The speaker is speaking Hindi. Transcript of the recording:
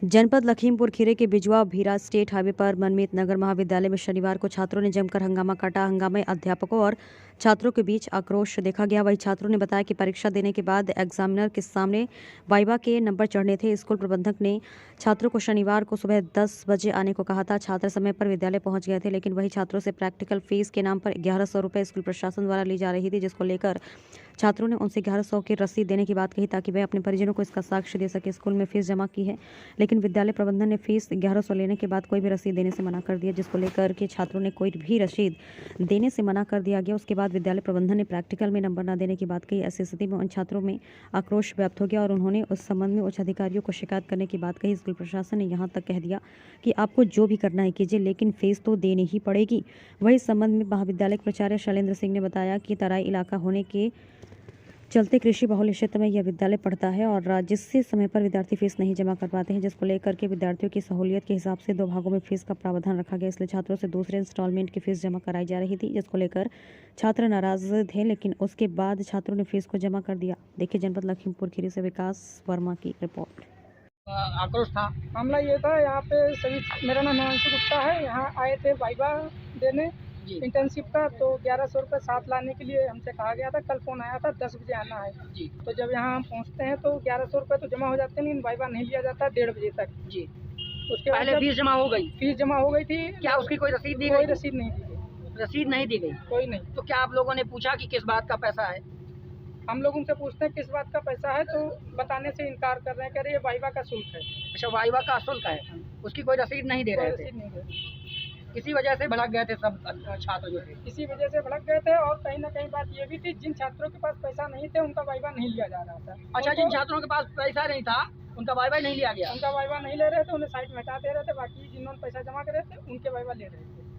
जनपद लखीमपुर खीरी के बिजवा भीरा स्टेट हाईवे पर मनमीत नगर महाविद्यालय में शनिवार को छात्रों ने जमकर हंगामा काटा। हंगामे अध्यापकों और छात्रों के बीच आक्रोश देखा गया। वहीं छात्रों ने बताया कि परीक्षा देने के बाद एग्जामिनर के सामने वाइवा के नंबर चढ़ने थे। स्कूल प्रबंधक ने छात्रों को शनिवार को सुबह 10 बजे आने को कहा था। छात्र समय पर विद्यालय पहुंच गए थे, लेकिन वही छात्रों से प्रैक्टिकल फीस के नाम पर 1100 रुपये स्कूल प्रशासन द्वारा ली जा रही थी, जिसको लेकर छात्रों ने उनसे 1100 की रसीद देने की बात कही ताकि वे अपने परिजनों को इसका साक्ष्य दे सके। स्कूल में फीस जमा की है, लेकिन विद्यालय प्रबंधन ने फीस 1100 लेने के बाद कोई भी रसीद देने से मना कर दिया, जिसको लेकर के छात्रों ने कोई भी रसीद देने से मना कर दिया गया। उसके बाद विद्यालय प्रबंधन ने प्रैक्टिकल में नंबर न देने की बात कही। ऐसी स्थिति में उन छात्रों में आक्रोश व्याप्त हो गया और उन्होंने उस संबंध में उच्च अधिकारियों को शिकायत करने की बात कही। स्कूल प्रशासन ने यहाँ तक कह दिया कि आपको जो भी करना है कीजिए, लेकिन फीस तो देनी ही पड़ेगी। वही इस संबंध में महाविद्यालय के प्राचार्य शैलेंद्र सिंह ने बताया कि तराई इलाका होने के चलते कृषि बहुल क्षेत्र में यह विद्यालय पढ़ता है और जिससे समय पर विद्यार्थी फीस नहीं जमा कर पाते हैं, जिसको लेकर के विद्यार्थियों की सहूलियत के हिसाब से 2 भागों में फीस का प्रावधान रखा गया। इसलिए छात्रों से दूसरे इंस्टॉलमेंट की फीस जमा कराई जा रही थी, जिसको लेकर छात्र नाराज थे, लेकिन उसके बाद छात्रों ने फीस को जमा कर दिया। देखिए जनपद लखीमपुर खीरी से विकास वर्मा की रिपोर्ट। आक्रोश था। मामला ये था, यहाँ पे सभी, मेरा नाम हिमांशु गुप्ता है, यहाँ आए थे वाइवा देने इंटर्नशिप का, तो 1100 रुपये साथ लाने के लिए हमसे कहा गया था। कल फ़ोन आया था 10 बजे आना है जी। तो जब यहाँ हम पहुँचते हैं तो 1100 रुपये तो जमा हो जाते हैं, लेकिन वाइवा नहीं लिया जाता 1:30 बजे तक जी। उसके पहले फीस जमा हो गई? फीस जमा हो गई थी। क्या उसकी कोई रसीद दी गई? कोई रसीद नहीं दी गई। रसीद नहीं दी गई? कोई नहीं। तो क्या आप लोगों ने पूछा कि किस बात का पैसा है? हम लोग उनसे पूछते हैं किस बात का पैसा है, तो बताने से इनकार कर रहे हैं, कह रहे ये वाइवा का शुल्क है। अच्छा, वाइवा का शुल्क है, उसकी कोई रसीद नहीं दे रहे थे? इसी वजह से भड़क गए थे सब छात्र जो थे? इसी वजह से भड़क गए थे। और कहीं ना कहीं बात ये भी थी, जिन छात्रों के पास पैसा नहीं थे उनका वाइवा नहीं लिया जा रहा था। अच्छा, जिन छात्रों के पास पैसा नहीं था उनका वाइवा नहीं लिया गया? उनका वाइवा नहीं ले रहे थे, उन्हें साइड में हटा दे रहे थे। बाकी जिन्होंने पैसा जमा करे थे उनके वाइवा ले रहे थे।